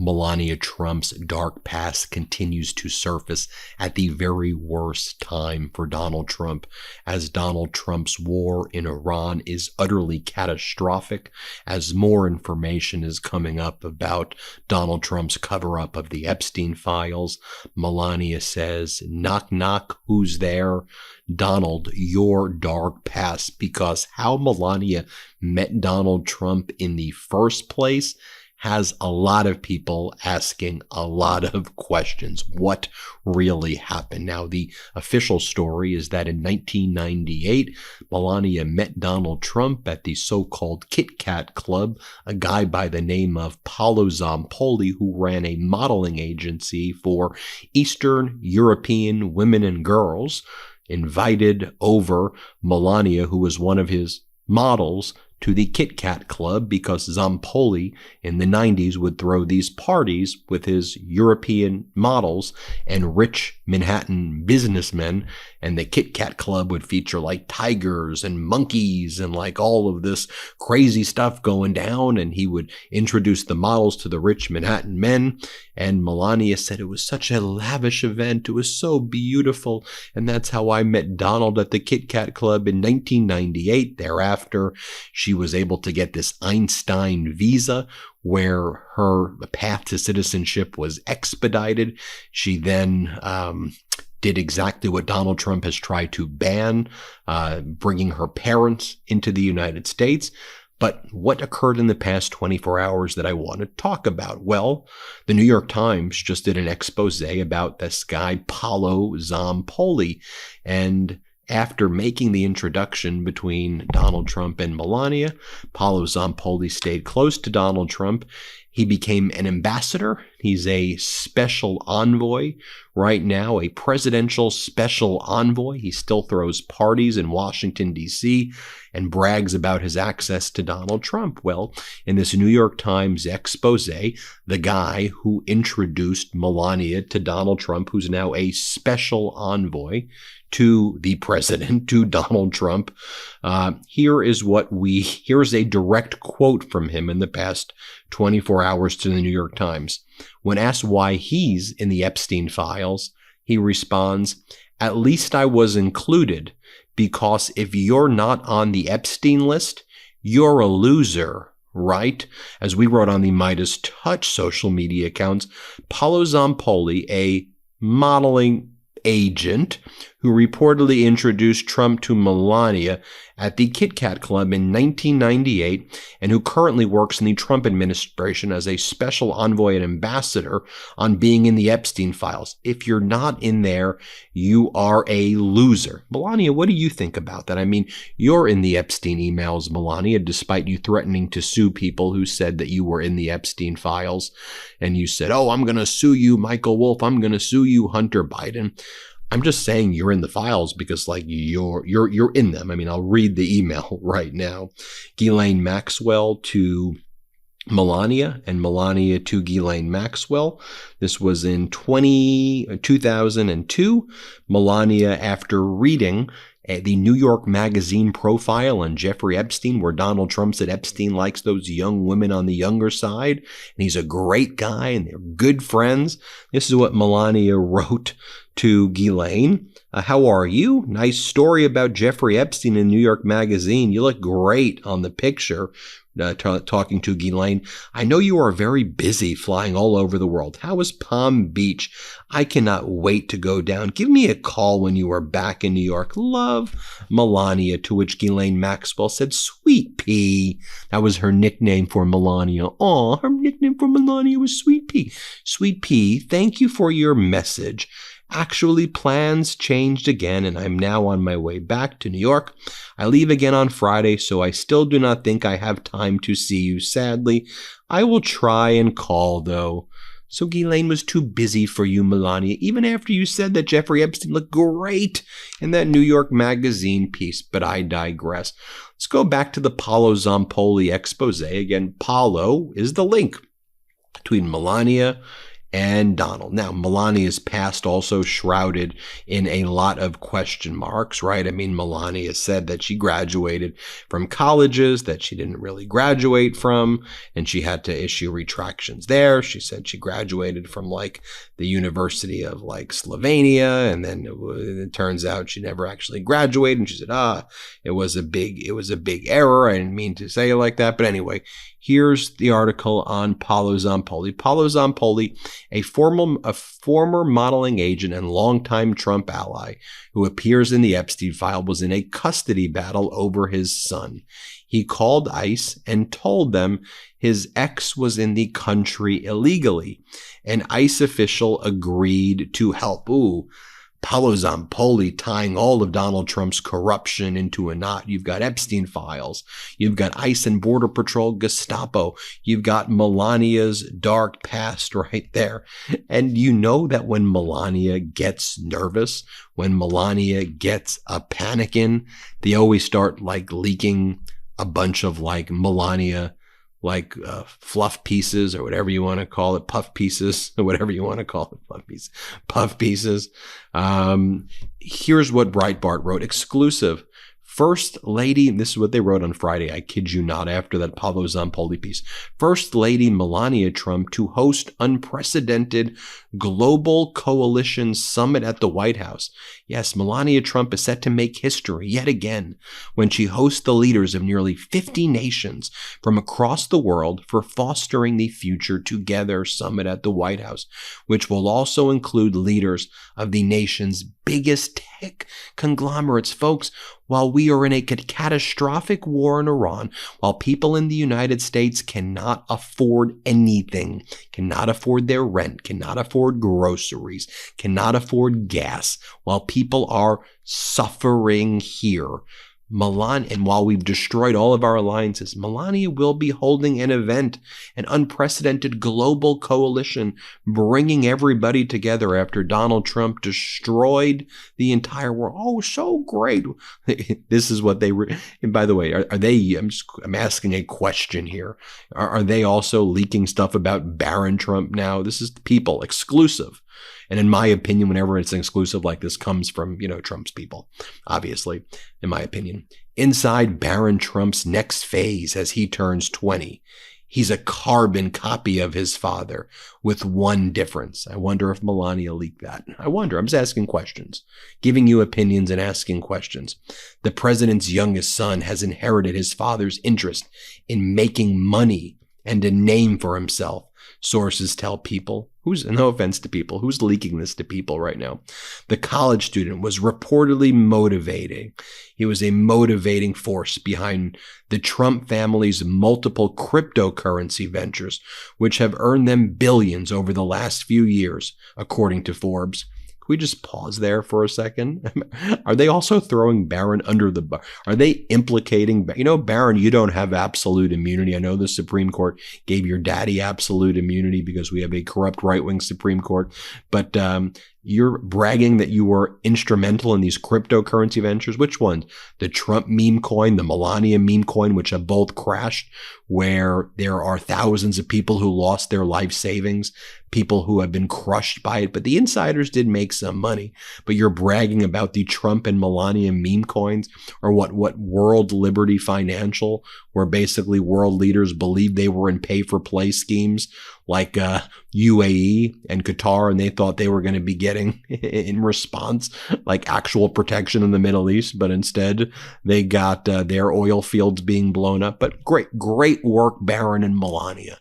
Melania Trump's dark past continues to surface at the very worst time for Donald Trump, as Donald Trump's war in Iran is utterly catastrophic, as more information is coming up about Donald Trump's cover-up of the Epstein files. Melania says, "Knock, knock, who's there? Donald, your dark past," because how Melania met Donald Trump in the first place has a lot of people asking a lot of questions. What really happened? Now, the official story is that in 1998, Melania met Donald Trump at the so-called Kit Kat Club, a guy by the name of Paolo Zampoli, who ran a modeling agency for Eastern European women and girls, invited over Melania, who was one of his models, to the Kit Kat Club because Zampoli in the 90s would throw these parties with his European models and rich Manhattan businessmen, and the Kit Kat Club would feature like tigers and monkeys and like all of this crazy stuff going down, and he would introduce the models to the rich Manhattan men. And Melania said it was such a lavish event, it was so beautiful, and that's how I met Donald at the Kit Kat Club in 1998. Thereafter, she was able to get this Einstein visa where her path to citizenship was expedited. She then did exactly what Donald Trump has tried to ban, bringing her parents into the United States. But what occurred in the past 24 hours that I want to talk about? Well, the New York Times just did an expose about this guy, Paolo Zampoli. And after making the introduction between Donald Trump and Melania, Paolo Zampoli stayed close to Donald Trump. He became an ambassador. He's a special envoy right now, a presidential special envoy. He still throws parties in Washington, D.C., and brags about his access to Donald Trump. Well, in this New York Times expose, the guy who introduced Melania to Donald Trump, who's now a special envoy to the president, to Donald Trump, here's a direct quote from him in the past 24 hours to the New York Times. When asked why he's in the Epstein files, he responds, "At least I was included, because if you're not on the Epstein list, you're a loser." Right? As we wrote on the MeidasTouch social media accounts, Paolo Zampoli, a modeling agent who reportedly introduced Trump to Melania at the Kit Kat Club in 1998 and who currently works in the Trump administration as a special envoy and ambassador on being in the Epstein files. If you're not in there, you are a loser. Melania, what do you think about that? I mean, you're in the Epstein emails, Melania, despite you threatening to sue people who said that you were in the Epstein files. And you said, "Oh, I'm going to sue you, Michael Wolff. I'm going to sue you, Hunter Biden." I'm just saying you're in the files because like you're in them. I mean, I'll read the email right now. Ghislaine Maxwell to Melania and Melania to Ghislaine Maxwell. This was in 2002. Melania, after reading the New York Magazine profile on Jeffrey Epstein, where Donald Trump said Epstein likes those young women on the younger side, and he's a great guy, and they're good friends. This is what Melania wrote to Ghislaine. "How are you? Nice story about Jeffrey Epstein in New York Magazine. You look great on the picture." Talking to Ghislaine, "I know you are very busy flying all over the world. How is Palm Beach? I cannot wait to go down. Give me a call when you are back in New York. Love, Melania." To which Ghislaine Maxwell said, "Sweet Pea." That was her nickname for Melania. Aw, her nickname for Melania was Sweet Pea. "Sweet Pea, thank you for your message. Actually, plans changed again, and I'm now on my way back to New York. I leave again on Friday, so I still do not think I have time to see you, sadly. I will try and call, though." So Ghislaine was too busy for you, Melania, even after you said that Jeffrey Epstein looked great in that New York Magazine piece. But I digress. Let's go back to the Paolo Zampoli expose. Again, Paolo is the link between Melania and Donald. Now, Melania's past also shrouded in a lot of question marks, right? I mean, Melania said that she graduated from colleges that she didn't really graduate from, and she had to issue retractions there. She said she graduated from like the University of like Slovenia, and then it turns out she never actually graduated. And she said, it was a big error. I didn't mean to say it like that. But anyway, here's the article on Paolo Zampoli. Paolo Zampoli, a former modeling agent and longtime Trump ally who appears in the Epstein file, was in a custody battle over his son. He called ICE and told them his ex was in the country illegally. An ICE official agreed to help. Ooh, Paolo Zampoli tying all of Donald Trump's corruption into a knot. You've got Epstein files. You've got ICE and Border Patrol, Gestapo. You've got Melania's dark past right there. And you know that when Melania gets nervous, when Melania gets a panicking, they always start like leaking a bunch of like Melania fluff pieces or whatever you want to call it, puff pieces or whatever you want to call it, puff pieces. Here's what Breitbart wrote. Exclusive. First Lady, this is what they wrote on Friday, I kid you not, after that Paolo Zampoli piece. First Lady Melania Trump to host unprecedented global coalition summit at the White House. Yes, Melania Trump is set to make history yet again when she hosts the leaders of nearly 50 nations from across the world for Fostering the Future Together summit at the White House, which will also include leaders of the nation's biggest tech conglomerates. Folks, while we are in a catastrophic war in Iran, while people in the United States cannot afford anything, cannot afford their rent, cannot afford groceries, cannot afford gas, while people are suffering here, and while we've destroyed all of our alliances, Melania will be holding an event, an unprecedented global coalition, bringing everybody together after Donald Trump destroyed the entire world. Oh, so great. This is what and by the way, are they, I'm asking a question here. Are they also leaking stuff about Baron Trump now? This is People exclusive. And in my opinion, whenever it's an exclusive like this comes from, Trump's people, obviously, in my opinion. Inside Baron Trump's next phase as he turns 20, he's a carbon copy of his father with one difference. I wonder if Melania leaked that. I wonder. I'm just asking questions, giving you opinions and asking questions. The president's youngest son has inherited his father's interest in making money and a name for himself. Sources tell People. No offense to People, who's leaking this to People right now? The college student was reportedly motivating. He was a motivating force behind the Trump family's multiple cryptocurrency ventures, which have earned them billions over the last few years, according to Forbes. Can we just pause there for a second? Are they also throwing Barron under the bus? Are they implicating, Barron, you don't have absolute immunity. I know the Supreme Court gave your daddy absolute immunity because we have a corrupt right-wing Supreme Court. But you're bragging that you were instrumental in these cryptocurrency ventures. Which ones? The Trump meme coin, the Melania meme coin, which have both crashed, where there are thousands of people who lost their life savings, people who have been crushed by it. But the insiders did make some money. But you're bragging about the Trump and Melania meme coins, or what World Liberty Financial, where basically world leaders believed they were in pay-for-play schemes like UAE and Qatar, and they thought they were going to be getting in response like actual protection in the Middle East, but instead they got their oil fields being blown up. But great work, Barron and Melania.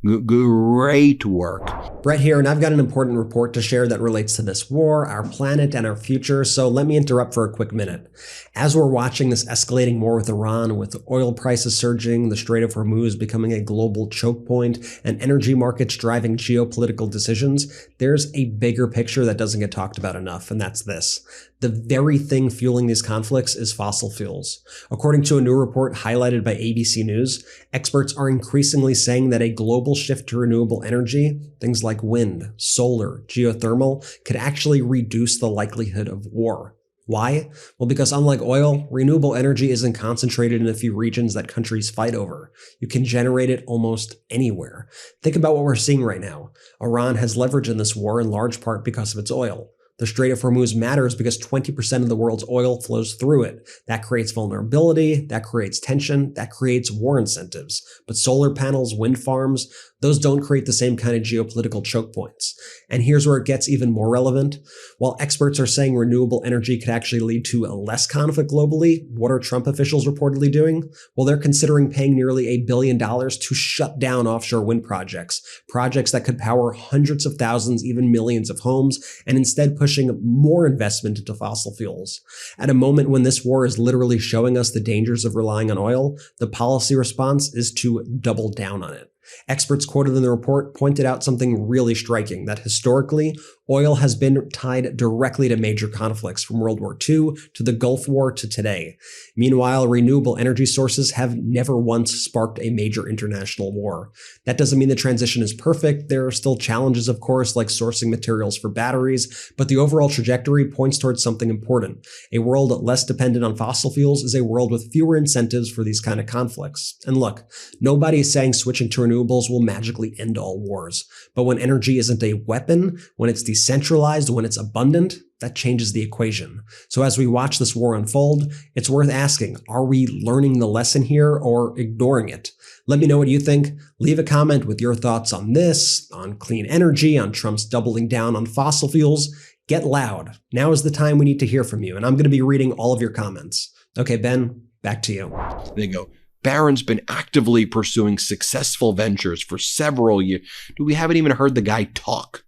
Great work. Brett here, and I've got an important report to share that relates to this war, our planet, and our future, so let me interrupt for a quick minute. As we're watching this escalating war with Iran, with oil prices surging, the Strait of Hormuz becoming a global choke point, and energy markets driving geopolitical decisions, there's a bigger picture that doesn't get talked about enough, and that's this. The very thing fueling these conflicts is fossil fuels. According to a new report highlighted by ABC News, experts are increasingly saying that a global shift to renewable energy, things like wind, solar, geothermal, could actually reduce the likelihood of war. Why? Well, because unlike oil, renewable energy isn't concentrated in a few regions that countries fight over. You can generate it almost anywhere. Think about what we're seeing right now. Iran has leverage in this war in large part because of its oil. The Strait of Hormuz matters because 20% of the world's oil flows through it. That creates vulnerability, that creates tension, that creates war incentives. But solar panels, wind farms, those don't create the same kind of geopolitical choke points. And here's where it gets even more relevant. While experts are saying renewable energy could actually lead to a less conflict globally, what are Trump officials reportedly doing? Well, they're considering paying nearly $1 billion to shut down offshore wind projects that could power hundreds of thousands, even millions of homes, and instead pushing more investment into fossil fuels. At a moment when this war is literally showing us the dangers of relying on oil, the policy response is to double down on it. Experts quoted in the report pointed out something really striking, that historically, oil has been tied directly to major conflicts from World War II to the Gulf War to today. Meanwhile, renewable energy sources have never once sparked a major international war. That doesn't mean the transition is perfect. There are still challenges, of course, like sourcing materials for batteries, but the overall trajectory points towards something important. A world less dependent on fossil fuels is a world with fewer incentives for these kind of conflicts. And look, nobody is saying switching to renewables will magically end all wars. But when energy isn't a weapon, when it's decentralized, when it's abundant, that changes the equation. So as we watch this war unfold, it's worth asking, are we learning the lesson here or ignoring it? Let me know what you think. Leave a comment with your thoughts on this, on clean energy, on Trump's doubling down on fossil fuels. Get loud. Now is the time we need to hear from you, and I'm going to be reading all of your comments. Okay, Ben, back to you. There you go. Barron's been actively pursuing successful ventures for several years. We haven't even heard the guy talk.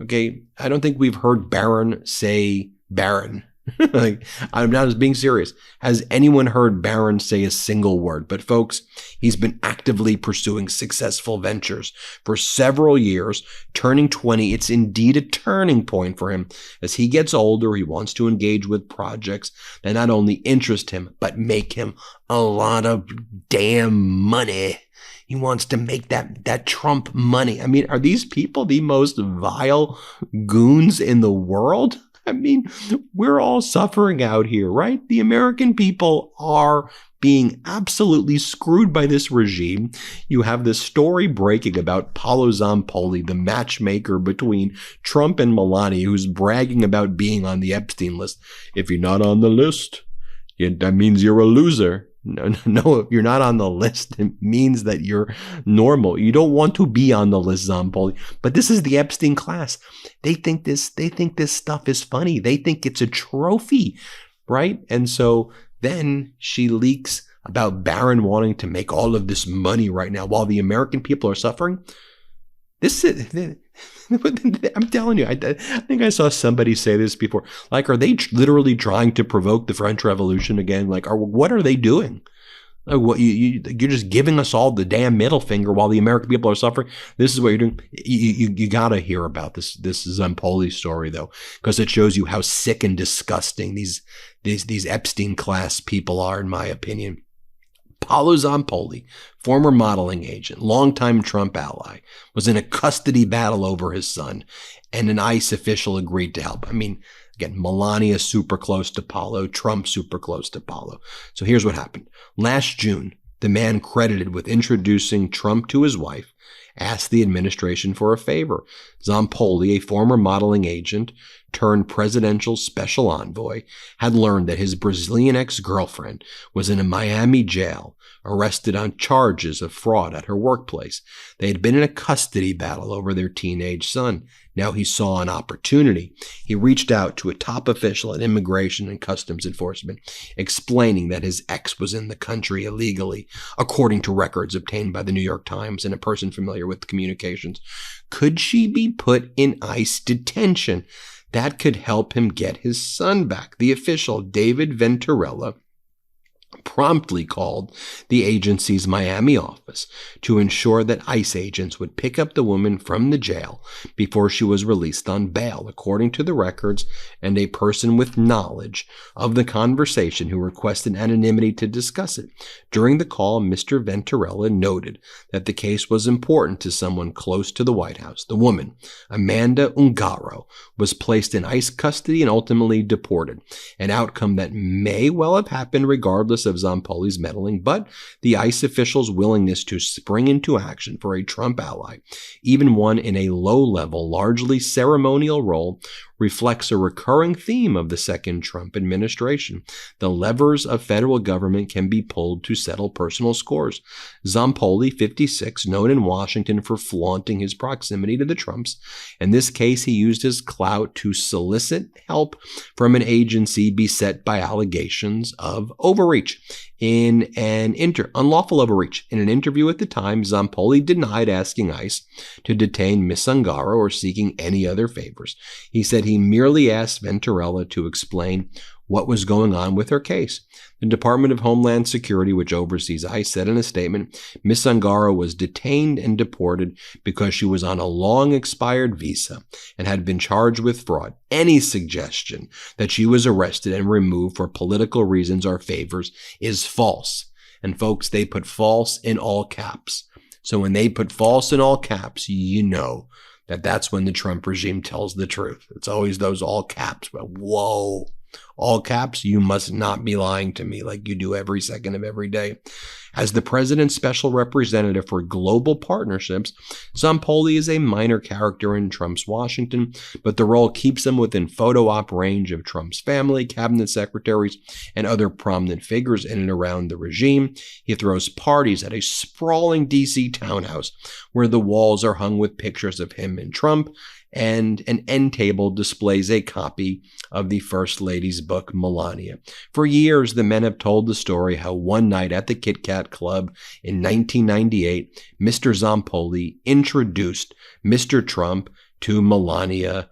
Okay, I don't think we've heard Barron say Barron. Like, I'm not being serious. Has anyone heard Barron say a single word? But folks, he's been actively pursuing successful ventures for several years. Turning 20, it's indeed a turning point for him. As he gets older, he wants to engage with projects that not only interest him, but make him a lot of damn money. He wants to make that Trump money. I mean, are these people the most vile goons in the world? I mean, we're all suffering out here, right? The American people are being absolutely screwed by this regime. You have this story breaking about Paolo Zampoli, the matchmaker between Trump and Melania, who's bragging about being on the Epstein list. If you're not on the list, that means you're a loser. No, if you're not on the list, it means that you're normal. You don't want to be on the list, Zampoli. But this is the Epstein class. They think this stuff is funny. They think it's a trophy, right? And so then she leaks about Barron wanting to make all of this money right now while the American people are suffering. This is, I'm telling you, I think I saw somebody say this before. Like, are they literally trying to provoke the French Revolution again? Like, what are they doing? Like, what you're just giving us all the damn middle finger while the American people are suffering. This is what you're doing. You got to hear about this Zampoli story though, because it shows you how sick and disgusting these Epstein class people are, in my opinion. Paolo Zampoli, former modeling agent, longtime Trump ally, was in a custody battle over his son, and an ICE official agreed to help. I mean, again, Melania super close to Paolo, Trump super close to Paolo. So here's what happened. Last June, the man credited with introducing Trump to his wife asked the administration for a favor. Zampoli, a former modeling agent turned presidential special envoy, had learned that his Brazilian ex-girlfriend was in a Miami jail, arrested on charges of fraud at her workplace. They had been in a custody battle over their teenage son. Now he saw an opportunity. He reached out to a top official at Immigration and Customs Enforcement, explaining that his ex was in the country illegally, according to records obtained by the New York Times and a person familiar with communications. Could she be put in ICE detention? That could help him get his son back. The official, David Venturella, promptly called the agency's Miami office to ensure that ICE agents would pick up the woman from the jail before she was released on bail, according to the records and a person with knowledge of the conversation who requested anonymity to discuss it. During the call, Mr. Venturella noted that the case was important to someone close to the White House. The woman, Amanda Ungaro, was placed in ICE custody and ultimately deported, an outcome that may well have happened regardless of Zampoli's meddling, but the ICE officials' willingness to spring into action for a Trump ally, even one in a low-level, largely ceremonial role, reflects a recurring theme of the second Trump administration. The levers of federal government can be pulled to settle personal scores. Zampoli, 56, known in Washington for flaunting his proximity to the Trumps. In this case, he used his clout to solicit help from an agency beset by allegations of overreach. Unlawful overreach. In an interview at the time, Zampoli denied asking ICE to detain Miss Ungaro or seeking any other favors. He said he merely asked Venturella to explain what was going on with her case. The Department of Homeland Security, which oversees ICE, said in a statement, Miss Ungaro was detained and deported because she was on a long-expired visa and had been charged with fraud. Any suggestion that she was arrested and removed for political reasons or favors is false. And folks, they put false in all caps. So when they put false in all caps, you know that that's when the Trump regime tells the truth. It's always those all caps, but whoa. All caps, you must not be lying to me like you do every second of every day. As the president's special representative for global partnerships, Zampoli is a minor character in Trump's Washington, but the role keeps him within photo op range of Trump's family, cabinet secretaries, and other prominent figures in and around the regime. He throws parties at a sprawling D.C. townhouse where the walls are hung with pictures of him and Trump, and an end table displays a copy of the First Lady's book, Melania. For years, the men have told the story how one night at the Kit Kat Club in 1998, Mr. Zampoli introduced Mr. Trump to Melania Trump,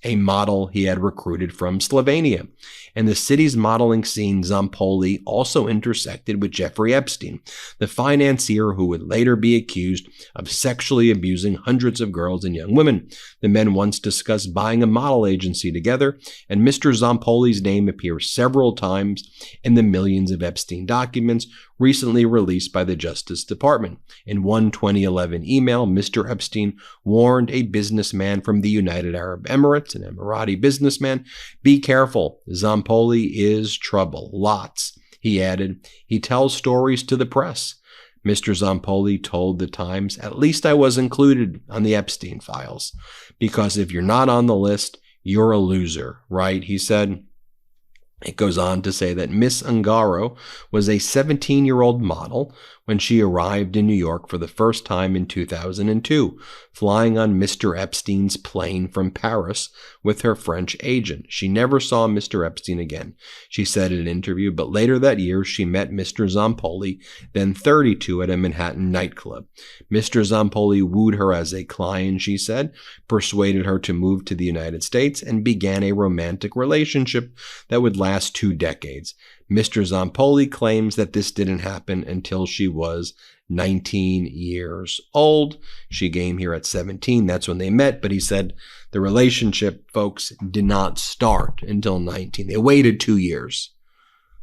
a model he had recruited from Slovenia. In the city's modeling scene, Zampoli also intersected with Jeffrey Epstein, the financier who would later be accused of sexually abusing hundreds of girls and young women. The men once discussed buying a model agency together, and Mr. Zampoli's name appears several times in the millions of Epstein documents recently released by the Justice Department. In one 2011 email, Mr. Epstein warned a businessman from the United Arab Emirates, an Emirati businessman, "Be careful, Zampoli is trouble. Lots." He added, "He tells stories to the press." Mr. Zampoli told the Times, "At least I was included on the Epstein files, because if you're not on the list, you're a loser, right?" He said. It goes on to say that Miss Ungaro was a 17-year-old model when she arrived in New York for the first time in 2002, flying on Mr. Epstein's plane from Paris with her French agent. She never saw Mr. Epstein again, she said in an interview, but later that year she met Mr. Zampoli, then 32, at a Manhattan nightclub. Mr. Zampoli wooed her as a client, she said, persuaded her to move to the United States, and began a romantic relationship that would last 2 decades. Mr. Zampoli claims that this didn't happen until she was 19 years old. She came here at 17. That's when they met. But he said the relationship, folks, did not start until 19. They waited 2 years.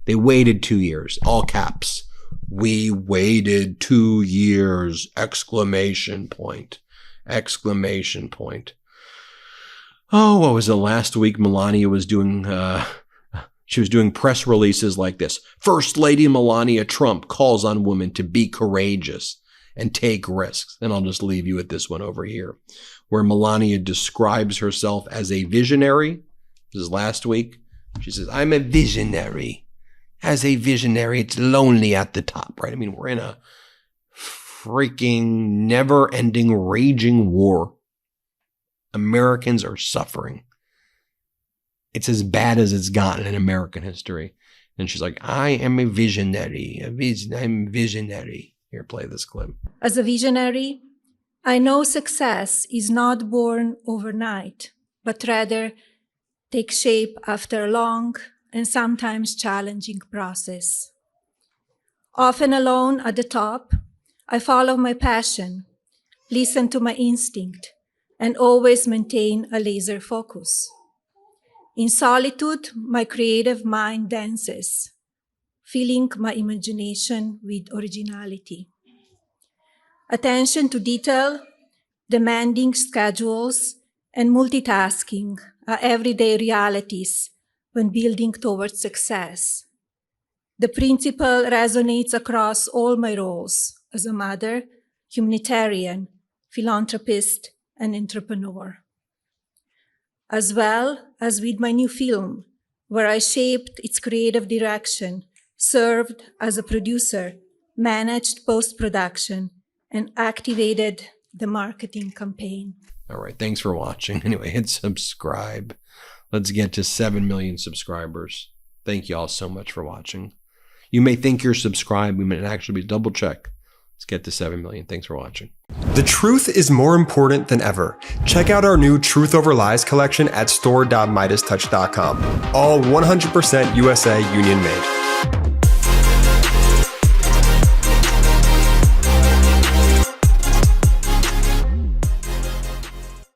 They waited 2 years. All caps. We waited 2 years! Exclamation point. Exclamation point. Oh, what was it? Last week, Melania was doing... She was doing press releases like this. First Lady Melania Trump calls on women to be courageous and take risks. And I'll just leave you with this one over here, where Melania describes herself as a visionary. This is last week. She says, "I'm a visionary. As a visionary, it's lonely at the top," right? I mean, we're in a freaking never-ending, raging war. Americans are suffering. It's as bad as it's gotten in American history. And she's like, "I am a visionary. I'm visionary." Here, play this clip. As a visionary, I know success is not born overnight, but rather takes shape after long, and sometimes challenging process. Often alone at the top, I follow my passion, listen to my instinct, and always maintain a laser focus. In solitude, my creative mind dances, filling my imagination with originality. Attention to detail, demanding schedules, and multitasking are everyday realities when building towards success. The principle resonates across all my roles as a mother, humanitarian, philanthropist, and entrepreneur. As well as with my new film, where I shaped its creative direction, served as a producer, managed post-production, and activated the marketing campaign. All right. Thanks for watching. Anyway, hit subscribe. Let's get to 7 million subscribers. Thank you all so much for watching. You may think you're subscribed. We may actually be double check. Let's get to 7 million. Thanks for watching. The truth is more important than ever. Check out our new Truth Over Lies collection at store.MeidasTouch.com. All 100% USA union made.